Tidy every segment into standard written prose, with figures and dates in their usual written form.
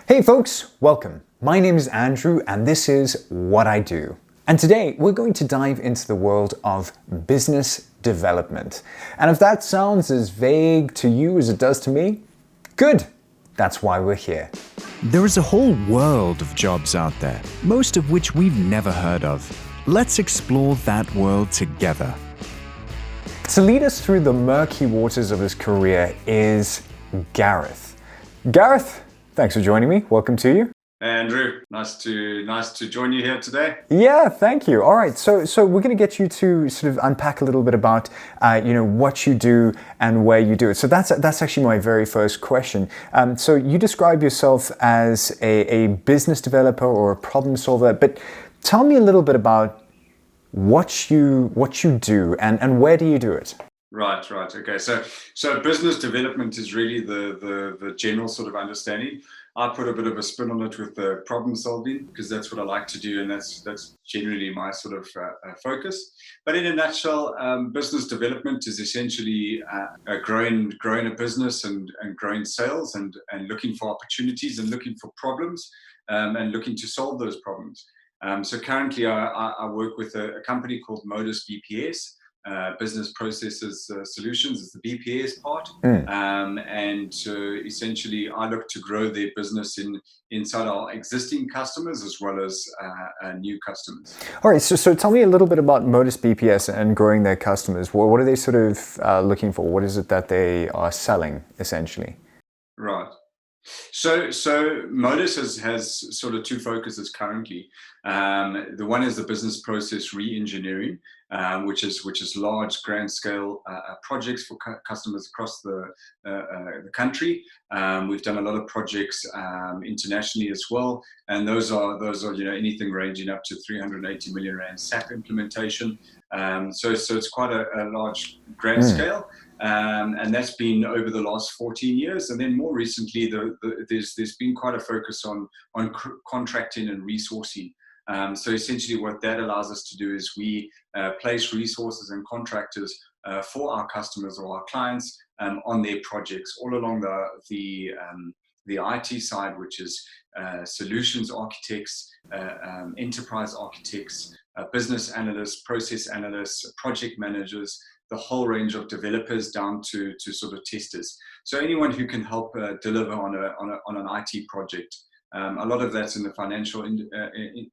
Hey folks, welcome. My name is Andrew and this is What I Do. And today we're going to dive into the world of business development. And if that sounds as vague to you as it does to me, good. That's why we're here. There is a whole world of jobs out there, most of which we've never heard of. Let's explore that world together. To lead us through the murky waters of his career is Gareth. Gareth, thanks for joining me. Welcome to you. Andrew, nice to join you here today. Yeah, thank you. All right, so we're going to get you to sort of unpack a little bit about what you do and where you do it. So that's actually my very first question. So you describe yourself as a business developer or a problem solver, but tell me a little bit about what you do and where do you do it? Right. Okay. So business development is really the general sort of understanding. I put a bit of a spin on it with the problem solving because that's what I like to do, and that's generally my sort of focus. But in a nutshell, business development is essentially growing a business and growing sales and looking for opportunities and looking for problems and looking to solve those problems. So currently, I work with a company called Modus BPS. Business Processes Solutions is the BPS part, and essentially I look to grow their business inside our existing customers as well as new customers. All right, so tell me a little bit about Modus BPS and growing their customers. What are they sort of looking for? What is it that they are selling essentially? Right. So Modus has sort of two focuses currently. The one is the business process re-engineering, which is large, grand scale projects for customers across the country. We've done a lot of projects internationally as well, and those are anything ranging up to 380 million rand SAP implementation. So it's quite a large, grand scale. And that's been over the last 14 years. And then more recently, there's been quite a focus on contracting and resourcing. So essentially what that allows us to do is we place resources and contractors for our customers or our clients on their projects all along the IT side, which is solutions architects, enterprise architects, business analysts, process analysts, project managers, the whole range of developers down to sort of testers. So anyone who can help deliver on an IT project. A lot of that's in the financial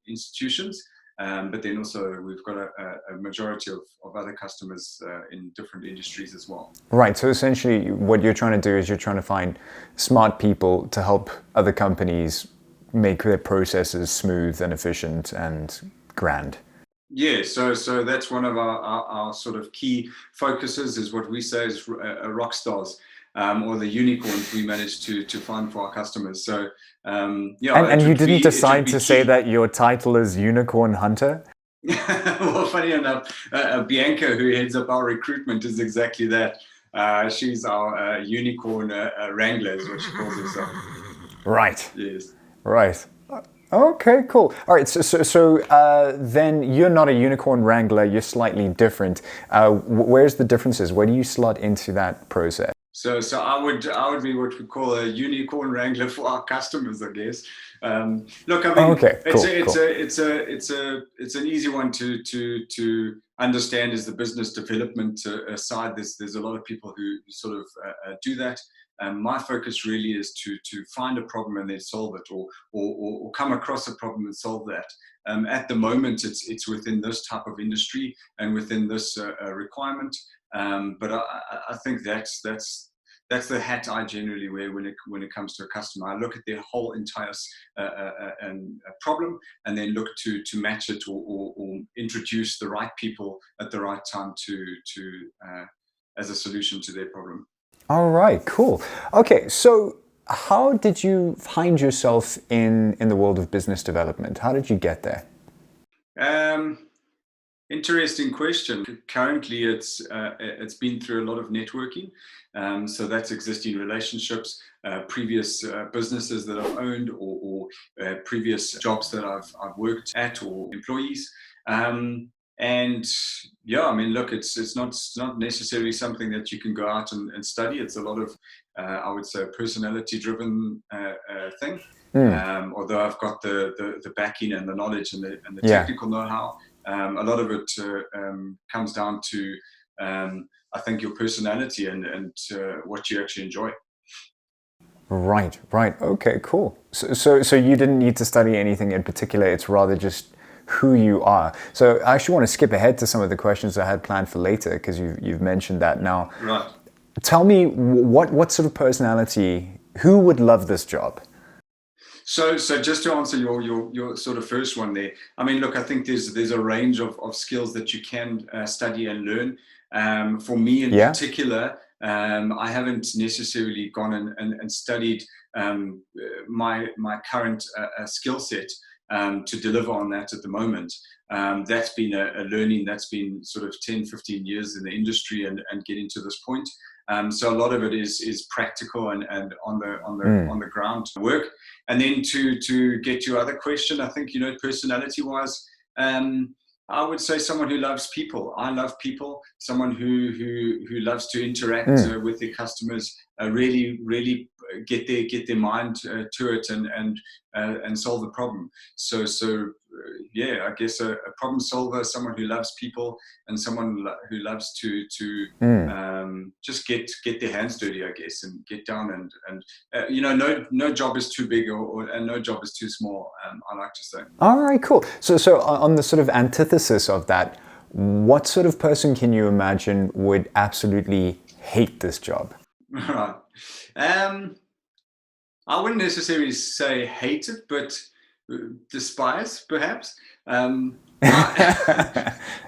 institutions, but then also we've got a majority of other customers in different industries as well. Right, so essentially what you're trying to do is you're trying to find smart people to help other companies make their processes smooth and efficient and grand. Yeah, so that's one of our sort of key focuses is what we say is rock stars. Or the unicorns we managed to find for our customers. So and you didn't decide to say that your title is Unicorn Hunter? Well, funny enough, Bianca, who heads up our recruitment, is exactly that. She's our unicorn wrangler, is what she calls herself. Right. Yes. Right. Okay, cool. All right, so then you're not a unicorn wrangler, you're slightly different. Where's the differences? Where do you slot into that process? So I would be what we call a unicorn wrangler for our customers, I guess. Look, I mean, okay, cool, it's an easy one to understand is the business development side. There's a lot of people who sort of do that. My focus really is to find a problem and then solve it, or come across a problem and solve that. At the moment, it's within this type of industry and within this requirement. But I think that's the hat I generally wear when it comes to a customer. I look at their whole entire problem and then look to match it or introduce the right people at the right time to as a solution to their problem. All right, cool. Okay, so how did you find yourself in the world of business development? How did you get there? Interesting question. Currently, it's been through a lot of networking. So that's existing relationships, previous businesses that I've owned, or previous jobs that I've worked at, or employees. And yeah, I mean, look, it's not necessarily something that you can go out and study. It's a lot of, I would say, a personality-driven thing. Although I've got the backing and the knowledge and the Yeah. technical know-how, a lot of it comes down to I think your personality and what you actually enjoy. Right, right. Okay, cool. So you didn't need to study anything in particular. It's rather just who you are. So I actually want to skip ahead to some of the questions I had planned for later because you've mentioned that now. Right. Tell me what sort of personality, who would love this job? So just to answer your sort of first one there, I mean, look, I think there's a range of skills that you can study and learn. For me in particular, I haven't necessarily gone and studied my current skill set to deliver on that at the moment. That's been a learning that's been sort of 10, 15 years in the industry and getting to this point. So a lot of it is practical and on the ground work. And then to get to your other question, I think, personality wise, I would say someone who loves people. I love people. Someone who loves to interact with their customers, really get their mind to it and solve the problem. So yeah, I guess a problem solver, someone who loves people, and someone who loves to just get their hands dirty, I guess, and get down and no job is too big and no job is too small. I like to say. All right, cool. So on the sort of antithesis of that, what sort of person can you imagine would absolutely hate this job? Right. I wouldn't necessarily say hate it, but despise, perhaps. I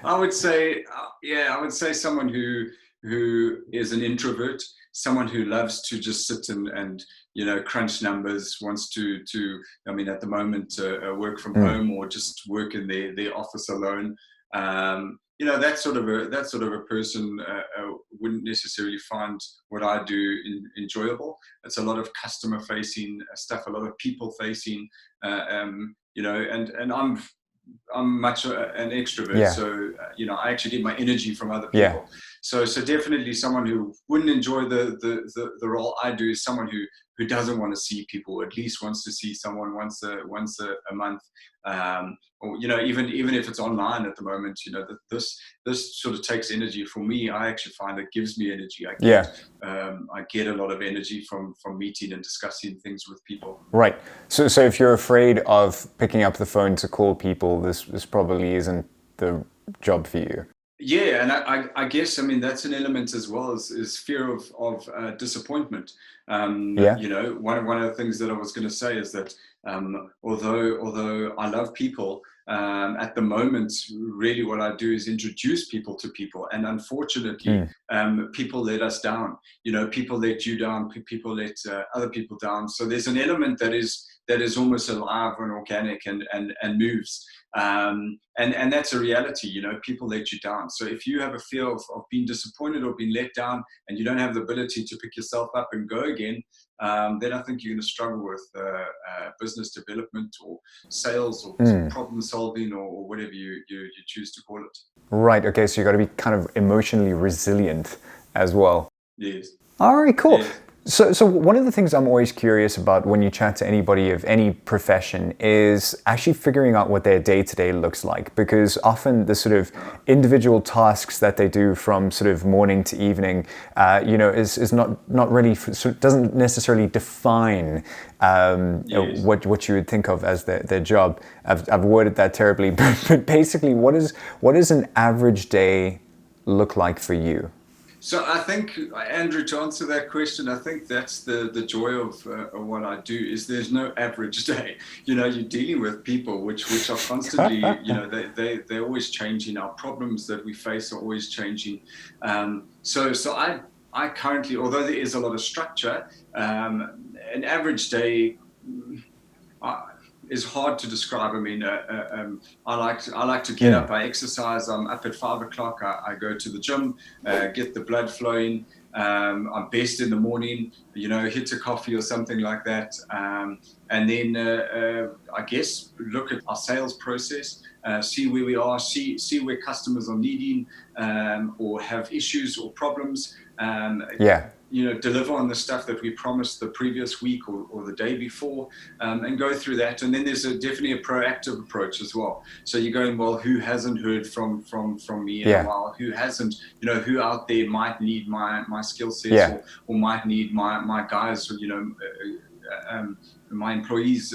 would say, I would say someone who is an introvert, someone who loves to just sit and crunch numbers, wants to I mean, at the moment, work from home or just work in their office alone. That sort of a person wouldn't necessarily find what I do enjoyable. It's a lot of customer facing stuff, a lot of people facing, and I'm much an extrovert, so I actually get my energy from other people. Yeah. So definitely someone who wouldn't enjoy the role I do is someone who doesn't want to see people, or at least wants to see someone once a month, or even if it's online at the moment. This sort of takes energy from me. I actually find it gives me energy. I get a lot of energy from meeting and discussing things with people. Right. So if you're afraid of picking up the phone to call people, this probably isn't the job for you. Yeah, and I guess, I mean, that's an element as well, is fear of disappointment. One of the things that I was going to say is that although I love people, at the moment, really what I do is introduce people to people, and unfortunately, people let us down. People let you down. People let other people down. So there's an element that is almost alive and organic and moves. And that's a reality. People let you down. So if you have a fear of being disappointed or being let down, and you don't have the ability to pick yourself up and go again, then I think you're going to struggle with business development or sales or problem solving or whatever you choose to call it. Right. Okay. So you got to be kind of emotionally resilient as well. Yes. All right. Cool. Yes. So one of the things I'm always curious about when you chat to anybody of any profession is actually figuring out what their day-to-day looks like, because often the sort of individual tasks that they do from sort of morning to evening, is not really, doesn't necessarily define what you would think of as their job. I've worded that terribly, but basically, what does an average day look like for you? So I think, Andrew, to answer that question, I think that's the joy of what I do, is there's no average day. You're dealing with people which are constantly, they're always changing. Our problems that we face are always changing. So I currently, although there is a lot of structure, an average day is hard to describe. I mean, I like to get up. I exercise. I'm up at 5 o'clock. I go to the gym, get the blood flowing. I'm best in the morning. Hit a coffee or something like that, and then I guess look at our sales process, see where we are, see where customers are needing or have issues or problems. deliver on the stuff that we promised the previous week or the day before, and go through that. And then there's definitely a proactive approach as well. So you're going, well, who hasn't heard from me in a Yeah. while? Who hasn't, who out there might need my skill sets, Yeah. or might need my guys, my employees'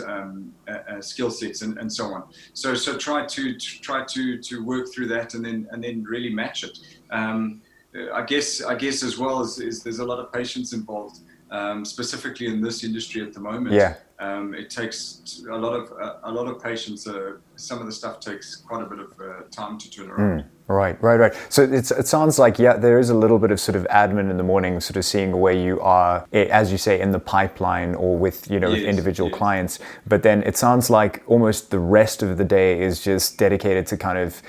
skill sets, and so on. So try to work through that, and then really match it. I guess as well is there's a lot of patience involved, specifically in this industry at the moment. Yeah. It takes a lot of patience. Some of the stuff takes quite a bit of time to turn around. Right. So it sounds like, yeah, there is a little bit of sort of admin in the morning, sort of seeing where you are, as you say, in the pipeline or with, with individual clients. But then it sounds like almost the rest of the day is just dedicated to kind of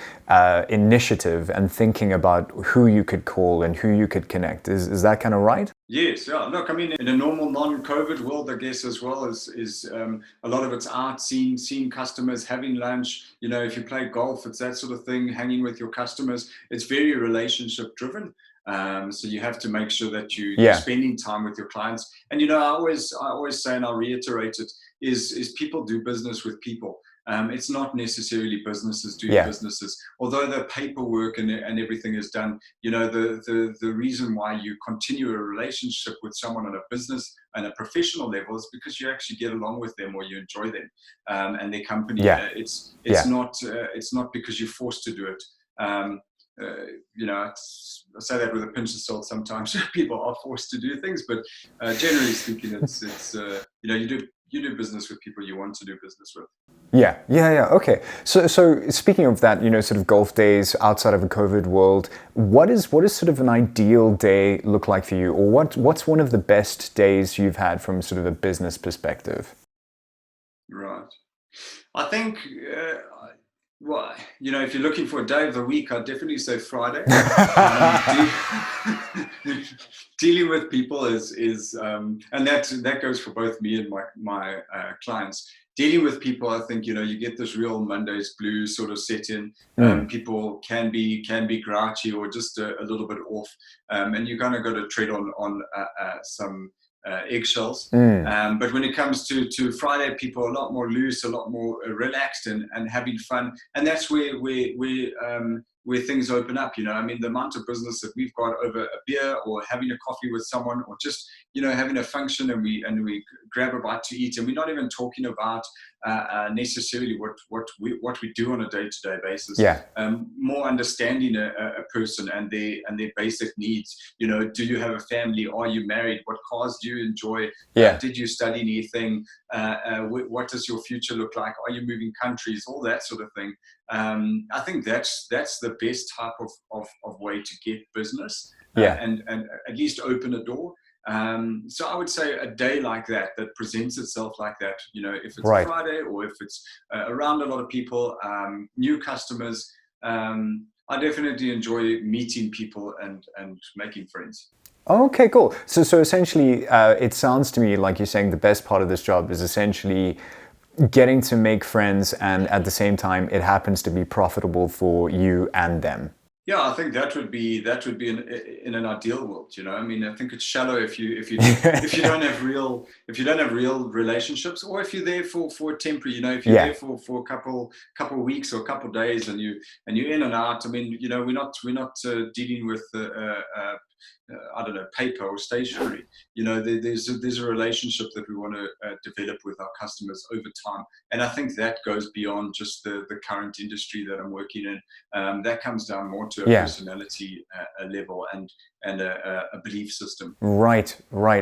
initiative and thinking about who you could call and who you could connect. Is that kind of right? Yes, yeah. Look, I mean, in a normal non-COVID world, I guess as well is a lot of it's out, seeing customers, having lunch. If you play golf, it's that sort of thing. Hanging with your customers, it's very relationship driven. So you have to make sure that you're spending time with your clients. And I always say, and I'll reiterate it, is people do business with people. It's not necessarily businesses doing businesses. Although the paperwork and everything is done, the reason why you continue a relationship with someone on a business and a professional level is because you actually get along with them, or you enjoy them and their company. It's not because you're forced to do it. I say that with a pinch of salt. Sometimes people are forced to do things, but generally speaking, it's you do business with people you want to do business with. Yeah. Okay. So speaking of that, sort of golf days outside of a COVID world, what is sort of an ideal day look like for you, or what's one of the best days you've had from sort of a business perspective? Right. I think, if you're looking for a day of the week, I'd definitely say Friday. Dealing with people is and that goes for both me and my clients. Dealing with people, I think, you get this real Monday's blues sort of set in. People can be grouchy or just a little bit off, and you kind of got to tread on some eggshells. But when it comes to Friday, people are a lot more loose, a lot more relaxed, and having fun. And that's where things open up. I mean, the amount of business that we've got over a beer or having a coffee with someone, or just having a function, and we grab a bite to eat, and we're not even talking about necessarily what we do on a day-to-day basis. More understanding a person and their basic needs. Do you have a family? Are you married? What cars do you enjoy? Did you study anything? What does your future look like? Are you moving countries? All that sort of thing. I think that's the best type of way to get business, and at least open a door. So I would say a day like that presents itself like that, if it's a Friday, or if it's around a lot of people, new customers, I definitely enjoy meeting people and making friends. Okay, cool. So essentially, it sounds to me like you're saying the best part of this job is essentially getting to make friends, and at the same time, it happens to be profitable for you and them. Yeah, I think that would be in an ideal world. I mean, I think it's shallow if you don't have real relationships, or if you're there for temporary. If you're there for a couple of weeks or a couple of days, and you're in and out. I mean, we're not dealing with I don't know, paper or stationery. There's a relationship that we want to develop with our customers over time, and I think that goes beyond just the current industry that I'm working in. That comes down more to a personality level and a belief system. Right,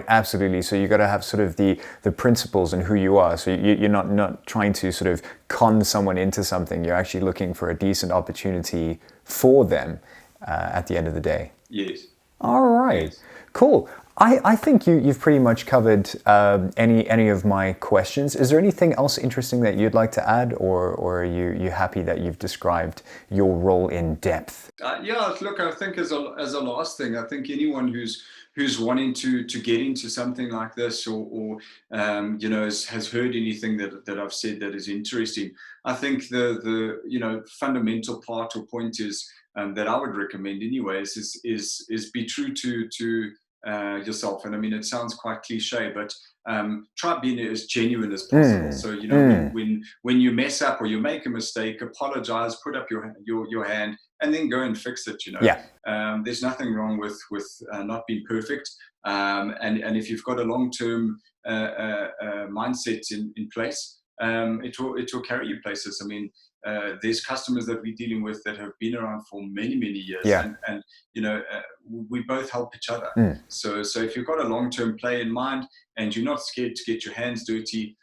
absolutely. So you got to have sort of the principles and who you are. So you're not trying to sort of con someone into something. You're actually looking for a decent opportunity for them at the end of the day. Yes. All right, cool. I think you've pretty much covered any of my questions. Is there anything else interesting that you'd like to add, or are you happy that you've described your role in depth? Look, I think as a last thing, I think anyone who's wanting to get into something like this, or has heard anything that I've said that is interesting, I think the fundamental part or point is, that I would recommend anyways, is be true to yourself. And I mean, it sounds quite cliche, but try being as genuine as possible. So, you know, when you mess up or you make a mistake, apologize, put up your hand, and then go and fix it. You know, there's nothing wrong with not being perfect. And if you've got a long-term mindset in place, it will carry you places. I mean, there's customers that we're dealing with that have been around for many years, and you know, we both help each other. So if you've got a long-term play in mind and you're not scared to get your hands dirty,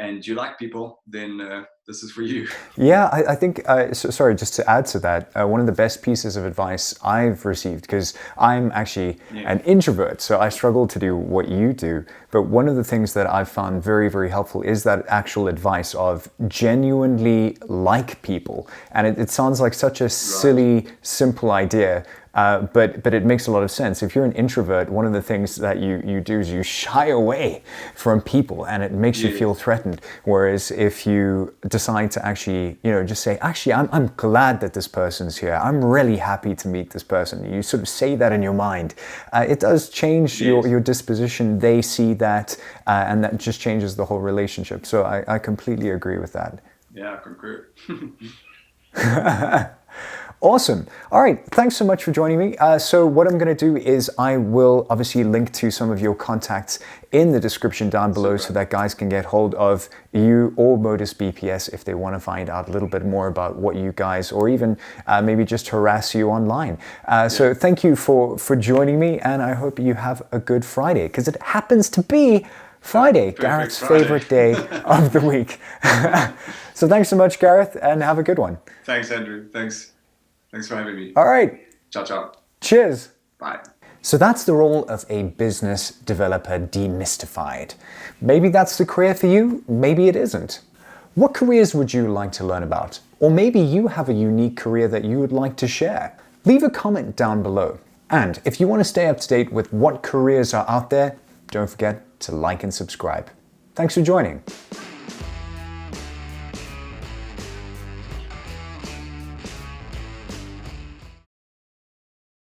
and you like people, then this is for you. Yeah, I think, sorry, just to add to that, one of the best pieces of advice I've received, because I'm actually an introvert, so I struggle to do what you do, but one of the things that I've found very helpful is that actual advice of genuinely like people. And it sounds like such a silly, simple idea, but it makes a lot of sense. If you're an introvert, one of the things that you do is you shy away from people, and it makes you feel threatened. Whereas if you decide to actually, you know, just say, actually, I'm glad that this person's here. I'm really happy to meet this person. You sort of say that in your mind. It does change your disposition. They see that, and that just changes the whole relationship. So I completely agree with that. Yeah, I concur. Awesome. All right. Thanks so much for joining me. So what I'm going to do is I will obviously link to some of your contacts in the description down below so that guys can get hold of you or Modus BPS if they want to find out a little bit more about what you guys, or even maybe just harass you online. So thank you for joining me, and I hope you have a good Friday, because it happens to be Friday, Gareth's favorite day of the week. So thanks so much, Gareth, and have a good one. Thanks, Andrew. Thanks for having me. All right. Ciao. Cheers. Bye. So that's the role of a business developer demystified. Maybe that's the career for you, maybe it isn't. What careers would you like to learn about? Or maybe you have a unique career that you would like to share. Leave a comment down below. And if you want to stay up to date with what careers are out there, don't forget to like and subscribe. Thanks for joining.